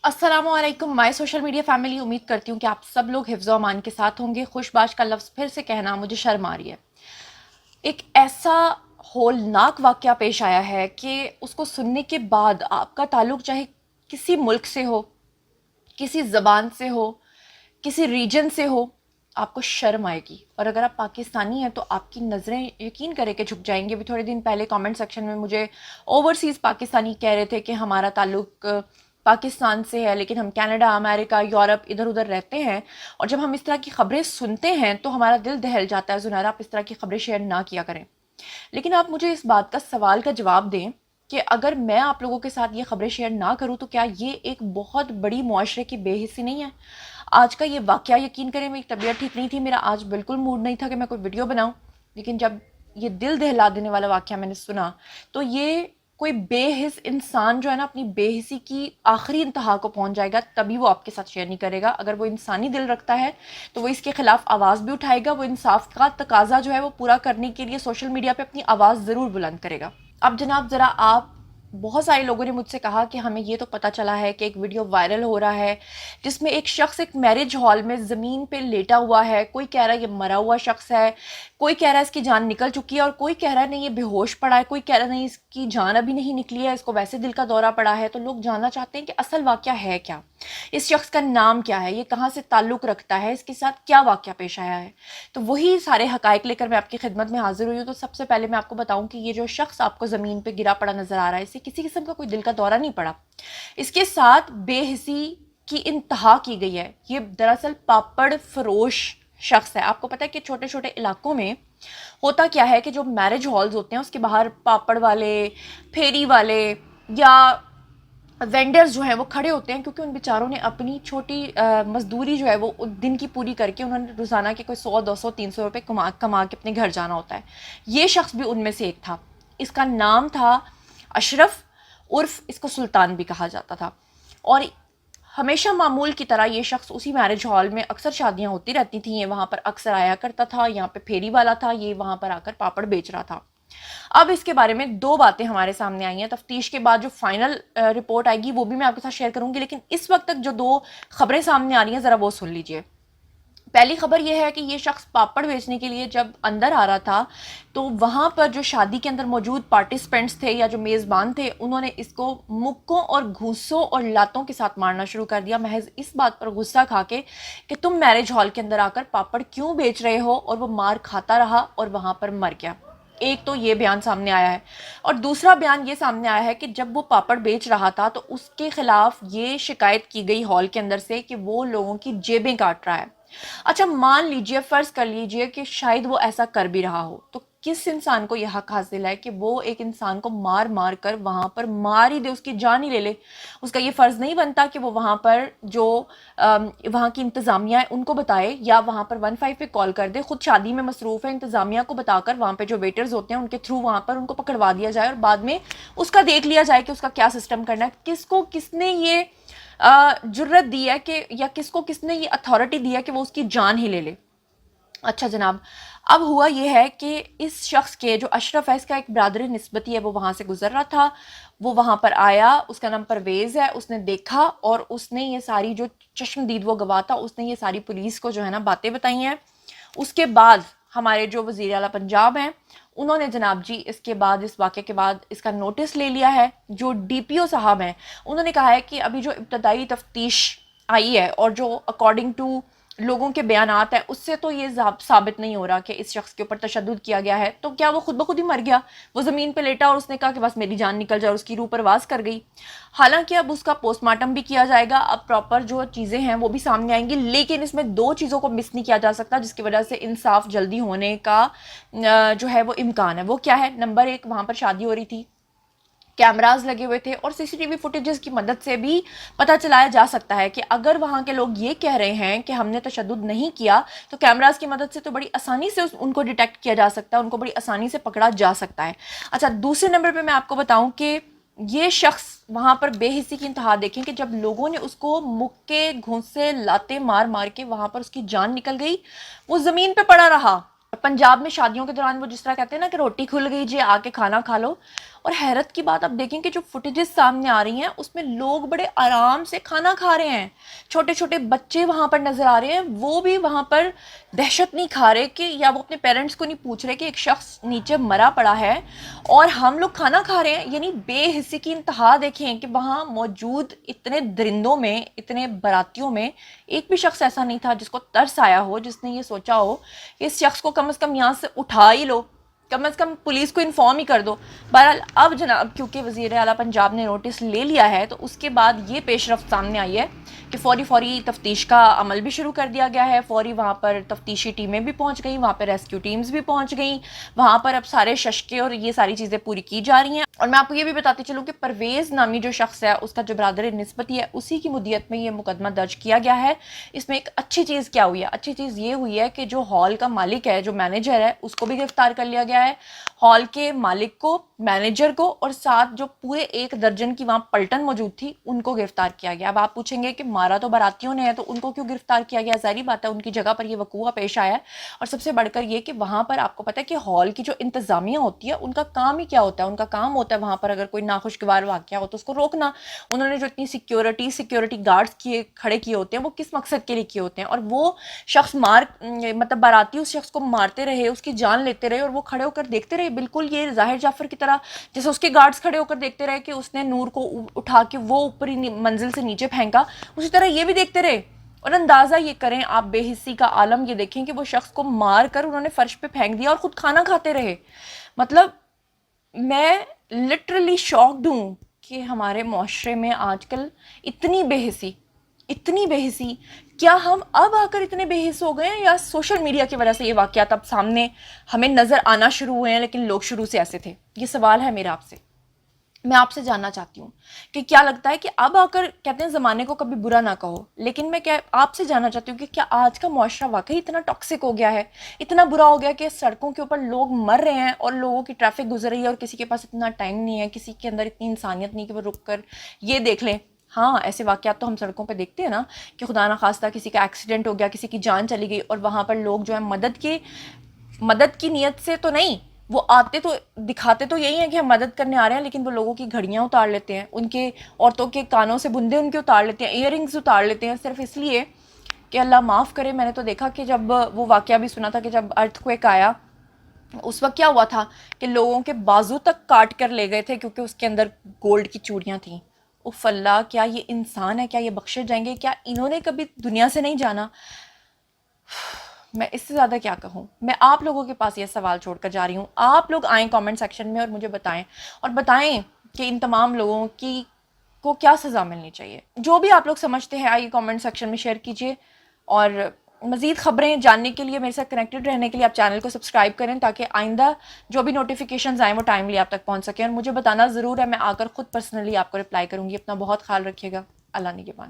अस्सलाम वालेकुम my social media family. उम्मीद करती हूँ कि आप सब लोग हिफ्ज़ व अमान के साथ होंगे। खुशबाश का लफ्ज़ फिर से कहना मुझे शर्म आ रही है। एक ऐसा होलनाक वाक़या पेश आया है कि उसको सुनने के बाद आपका ताल्लुक़ चाहे किसी मुल्क से हो, किसी ज़बान से हो, किसी रीजन से हो, आपको शर्म आएगी। और अगर आप पाकिस्तानी हैं तो आपकी नज़रें यकीन करें कि झुक जाएंगी। अभी थोड़े दिन पहले कमेंट सेक्शन में मुझे ओवरसीज़ पाकिस्तानी कह रहे थे कि हमारा ताल्लुक़ पाकिस्तान से है, लेकिन हम कनाडा, अमेरिका, यूरोप इधर उधर रहते हैं। और जब हम इस तरह की खबरें सुनते हैं तो हमारा दिल दहल जाता है। ज़ुनैरा, आप इस तरह की खबरें शेयर ना किया करें। लेकिन आप मुझे इस बात का सवाल का जवाब दें कि अगर मैं आप लोगों के साथ ये खबरें शेयर ना करूं तो क्या ये एक बहुत बड़ी मुआशरे की बेहिस्सी नहीं है? आज का ये वाकया, यकीन करें मेरी तबीयत ठीक नहीं थी, मेरा आज बिल्कुल मूड नहीं था कि मैं कोई वीडियो बनाऊं, लेकिन जब ये दिल दहला देने वाला वाकया मैंने सुना तो ये कोई बेहिस इंसान जो है ना अपनी बेहिसी की आखिरी इंतहा को पहुंच जाएगा, तभी वो आपके साथ शेयर नहीं करेगा। अगर वो इंसानी दिल रखता है तो वो इसके खिलाफ आवाज़ भी उठाएगा, वो इंसाफ का तकाजा जो है वो पूरा करने के लिए सोशल मीडिया पे अपनी आवाज़ ज़रूर बुलंद करेगा। अब जनाब ज़रा आप, बहुत सारे लोगों ने मुझसे कहा कि हमें ये तो पता चला है कि एक वीडियो वायरल हो रहा है जिसमें एक शख्स एक मैरिज हॉल में ज़मीन पे लेटा हुआ है। कोई कह रहा है ये मरा हुआ शख्स है, कोई कह रहा है इसकी जान निकल चुकी है, और कोई कह रहा है नहीं ये बेहोश पड़ा है, कोई कह रहा है नहीं इसकी जान अभी नहीं निकली है, इसको वैसे दिल का दौरा पड़ा है। तो लोग जानना चाहते हैं कि असल वाकया है क्या, इस शख्स का नाम क्या है, ये कहाँ से ताल्लुक़ रखता है, इसके साथ क्या वाकया पेश आया है। तो वही सारे हकायक लेकर मैं आपकी खिदमत में हाजिर हुई हूँ। तो सबसे पहले मैं आपको बताऊँ कि ये जो शख्स आपको ज़मीन पर गिरा पड़ा नज़र आ रहा है, इसे किसी किस्म का कोई दिल का दौरा नहीं पड़ा, इसके साथ बेहिसी की इंतहा की गई है। ये दरअसल पापड़ फरोश शख्स है। आपको पता है कि छोटे छोटे इलाकों में होता क्या है कि जो मैरिज हॉल्स होते हैं उसके बाहर पापड़ वाले, फेरी वाले या वेंडर्स जो हैं वो खड़े होते हैं, क्योंकि उन बेचारों ने अपनी छोटी मजदूरी जो है वो दिन की पूरी करके उन्होंने रोज़ाना के कोई 100, 200, 300 रुपये कमा के अपने घर जाना होता है। ये शख्स भी उनमें से एक था। इसका नाम था अशरफ, उर्फ इसको सुल्तान भी कहा जाता था। और हमेशा मामूल की तरह ये शख्स उसी मैरिज हॉल में, अक्सर शादियां होती रहती थी, ये वहाँ पर अक्सर आया करता था। यहाँ पे फेरी वाला था, ये वहाँ पर आकर पापड़ बेच रहा था। अब इसके बारे में दो बातें हमारे सामने आई हैं। तफ्तीश के बाद जो फाइनल रिपोर्ट आएगी वो भी मैं आपके साथ शेयर करूंगी, लेकिन इस वक्त तक जो दो खबरें सामने आ रही हैं ज़रा वो सुन लीजिए। पहली खबर यह है कि ये शख्स पापड़ बेचने के लिए जब अंदर आ रहा था तो वहाँ पर जो शादी के अंदर मौजूद पार्टिसिपेंट्स थे या जो मेज़बान थे, उन्होंने इसको मुक्कों और घूंसों और लातों के साथ मारना शुरू कर दिया, महज इस बात पर गुस्सा खा के कि तुम मैरिज हॉल के अंदर आकर पापड़ क्यों बेच रहे हो। और वो मार खाता रहा और वहाँ पर मर गया। एक तो ये बयान सामने आया है, और दूसरा बयान ये सामने आया है कि जब वो पापड़ बेच रहा था तो उसके खिलाफ ये शिकायत की गई हॉल के अंदर से कि वो लोगों की जेबें काट रहा है। अच्छा, मान लीजिए, फर्ज कर लीजिए कि शायद वो ऐसा कर भी रहा हो, तो किस इंसान को यह हक हासिल है कि वो एक इंसान को मार मार कर वहां पर मार ही दे, उसकी जान ही ले ले। उसका ये फर्ज नहीं बनता कि वो वहां पर जो वहां की इंतजामिया है उनको बताए, या वहां पर 15 पे कॉल कर दे, खुद शादी में मसरूफ है, इंतजामिया को बताकर वहां पे जो वेटर्स होते हैं उनके थ्रू वहां पर उनको पकड़वा दिया जाए और बाद में उसका देख लिया जाए कि उसका क्या सिस्टम करना है। किसको किसने ये जुर्रत दी है कि, या किसको किसने ये अथॉरिटी दी है कि वो उसकी जान ही ले ले। अच्छा जनाब, अब हुआ यह है कि इस शख्स के, जो अशरफ है, इसका एक बरादर निस्बती है, वो वहाँ से गुजर रहा था। वो वहाँ पर आया, उसका नाम परवेज़ है, उसने देखा और उसने ये सारी, जो चश्मदीद वो गवाह था, उसने ये सारी पुलिस को जो है ना बातें बताई हैं। उसके बाद हमारे जो वज़ीर आला पंजाब हैं उन्होंने जनाब जी इसके बाद, इस वाक़े के बाद इसका नोटिस ले लिया है। जो डीपीओ साहब हैं उन्होंने कहा है कि अभी जो इब्तदाई तफ्तीश आई है और जो अकॉर्डिंग टू लोगों के बयानात है उससे तो ये साबित नहीं हो रहा कि इस शख्स के ऊपर तशद्दुद किया गया है। तो क्या वो खुद ब खुद ही मर गया? वो ज़मीन पे लेटा और उसने कहा कि बस मेरी जान निकल जाए, उसकी रूह परवास कर गई। हालांकि अब उसका पोस्टमार्टम भी किया जाएगा, अब प्रॉपर जो चीज़ें हैं वो भी सामने आएंगी, लेकिन इसमें दो चीज़ों को मिस नहीं किया जा सकता जिसकी वजह से इंसाफ जल्दी होने का जो है वो इम्कान है। वो क्या है? नंबर एक, वहाँ पर शादी हो रही थी, कैमराज लगे हुए थे, और सीसीटीवी फुटेजेस की मदद से भी पता चलाया जा सकता है कि अगर वहाँ के लोग ये कह रहे हैं कि हमने तशद्दुद नहीं किया, तो कैमराज की मदद से तो बड़ी आसानी से उनको डिटेक्ट किया जा सकता है, उनको बड़ी आसानी से पकड़ा जा सकता है। अच्छा, दूसरे नंबर पे मैं आपको बताऊं कि ये शख्स वहाँ पर बेहिसी की इंतहा देखें कि जब लोगों ने उसको मुक्के घूंसे लाते मार मार के वहाँ पर उसकी जान निकल गई, वो ज़मीन पे पड़ा रहा। पंजाब में शादियों के दौरान वो जिस तरह कहते हैं ना कि रोटी खुल गई जी, आके खाना खा लो, اور حیرت کی بات آپ دیکھیں کہ جو فوٹیجز سامنے آ رہی ہیں اس میں لوگ بڑے آرام سے کھانا کھا رہے ہیں, چھوٹے چھوٹے بچے وہاں پر نظر آ رہے ہیں, وہ بھی وہاں پر دہشت نہیں کھا رہے کہ, یا وہ اپنے پیرنٹس کو نہیں پوچھ رہے کہ ایک شخص نیچے مرا پڑا ہے اور ہم لوگ کھانا کھا رہے ہیں. یعنی بے حسی کی انتہا دیکھیں کہ وہاں موجود اتنے درندوں میں, اتنے براتیوں میں ایک بھی شخص ایسا نہیں تھا جس کو ترس آیا ہو, جس نے یہ سوچا ہو کہ اس شخص کو کم از کم یہاں سے اٹھا ہی لو, کم از کم پولیس کو انفارم ہی کر دو. بہرحال اب جناب کیونکہ وزیر اعلیٰ پنجاب نے نوٹس لے لیا ہے تو اس کے بعد یہ پیش رفت سامنے آئی ہے کہ فوری تفتیش کا عمل بھی شروع کر دیا گیا ہے. فوری وہاں پر تفتیشی ٹیمیں بھی پہنچ گئیں, وہاں پہ ریسکیو ٹیمز بھی پہنچ گئیں, وہاں پر اب سارے ششکے اور یہ ساری چیزیں پوری کی جا رہی ہیں. اور میں آپ کو یہ بھی بتاتی چلوں کہ پرویز نامی جو شخص ہے اس کا جو برادر نسبتی ہے اسی کی مدیت میں یہ مقدمہ درج کیا گیا ہے. اس میں ایک اچھی چیز کیا ہوئی ہے, اچھی چیز یہ ہوئی ہے کہ جو ہال کا مالک ہے, جو مینیجر ہے, اس کو بھی گرفتار کر لیا گیا ہے. ہال کے مالک کو, مینیجر کو, اور ساتھ جو پورے 1 درجن کی وہاں پلٹن موجود تھی ان کو گرفتار کیا گیا. اب آپ پوچھیں گے کہ مارا تو براتیوں نے ہے تو ان کو کیوں گرفتار کیا گیا؟ ظاہری بات ہے ان کی جگہ پر یہ وقوع پیش آیا ہے. اور سب سے بڑھ کر یہ کہ وہاں پر آپ کو پتہ ہے کہ ہال کی جو انتظامیہ ہوتی ہے ان کا کام ہی کیا ہوتا ہے, ان کا کام ہوتا ہے وہاں پر اگر کوئی ناخوشگوار واقعہ ہو تو اس کو روکنا. انہوں نے جو اتنی سیکیورٹی گارڈز کھڑے کیے ہوتے ہیں وہ کس مقصد کے لیے کیے ہوتے ہیں؟ اور وہ شخص مطلب باراتی اس شخص کو مارتے رہے, اس کی جان لیتے رہے, اور وہ کھڑے ہو کر دیکھتے رہے, بالکل یہ ظاہر جعفر کی طرح جیسے اس کے گارڈز کھڑے ہو کر دیکھتے رہے کہ اس نے نور کو اٹھا کے وہ اوپری منزل سے نیچے پھینکا, اسی طرح یہ بھی دیکھتے رہے. اور اندازہ یہ کریں آپ, بے حسی کا عالم یہ دیکھیں کہ وہ شخص کو مار کر انہوں نے فرش پہ پھینک دیا اور خود کھانا کھاتے رہے. مطلب میں لٹرلی شاکڈ ہوں کہ ہمارے معاشرے میں آج کل اتنی بے حسی. کیا ہم اب آ کر اتنے بے حس ہو گئے ہیں, یا سوشل میڈیا کی وجہ سے یہ واقعات اب سامنے ہمیں نظر آنا شروع ہوئے ہیں لیکن لوگ شروع سے ایسے تھے؟ یہ سوال ہے میرا آپ سے. میں آپ سے جاننا چاہتی ہوں کہ کیا لگتا ہے کہ اب آ کر کہتے ہیں زمانے کو کبھی برا نہ کہو, لیکن میں کیا آپ سے جاننا چاہتی ہوں کہ کیا آج کا معاشرہ واقعی اتنا ٹاکسک ہو گیا ہے, اتنا برا ہو گیا کہ سڑکوں کے اوپر لوگ مر رہے ہیں اور لوگوں کی ٹریفک گزر رہی ہے اور کسی کے پاس اتنا ٹائم نہیں ہے, کسی کے اندر اتنی انسانیت نہیں کہ وہ رک کر یہ دیکھ لیں. ہاں ایسے واقعات تو ہم سڑکوں پہ دیکھتے ہیں نا کہ خدا نہ خواستہ کسی کا ایکسیڈنٹ ہو گیا, کسی کی جان چلی گئی, اور وہاں پر لوگ جو ہے مدد کی نیت سے تو نہیں, وہ آتے تو دکھاتے تو یہی ہیں کہ ہم مدد کرنے آ رہے ہیں, لیکن وہ لوگوں کی گھڑیاں اتار لیتے ہیں, ان کے عورتوں کے کانوں سے بندے ان کے اتار لیتے ہیں, ایئر رنگز اتار لیتے ہیں, صرف اس لیے کہ اللہ معاف کرے. میں نے تو دیکھا کہ جب وہ واقعہ بھی سنا تھا کہ جب ارتھ کویک آیا اس وقت کیا ہوا تھا کہ لوگوں کے بازو تک کاٹ کر لے گئے تھے کیونکہ اس کے اندر گولڈ کی چوڑیاں تھیں. اف اللہ, کیا یہ انسان ہے؟ کیا یہ بخشے جائیں گے؟ کیا انہوں نے کبھی دنیا سے نہیں جانا؟ میں اس سے زیادہ کیا کہوں. میں آپ لوگوں کے پاس یہ سوال چھوڑ کر جا رہی ہوں, آپ لوگ آئیں کامنٹ سیکشن میں اور مجھے بتائیں کہ ان تمام لوگوں کو کیا سزا ملنی چاہیے. جو بھی آپ لوگ سمجھتے ہیں آئیے کامنٹ سیکشن میں شیئر کیجئے, اور مزید خبریں جاننے کے لیے, میرے ساتھ کنیکٹڈ رہنے کے لیے آپ چینل کو سبسکرائب کریں تاکہ آئندہ جو بھی نوٹیفیکیشنز آئیں وہ ٹائملی آپ تک پہنچ سکیں. اور مجھے بتانا ضرور ہے, میں آ کر خود پرسنلی آپ کو رپلائی کروں گی. اپنا بہت خیال رکھیے گا. اللہ نگہبان.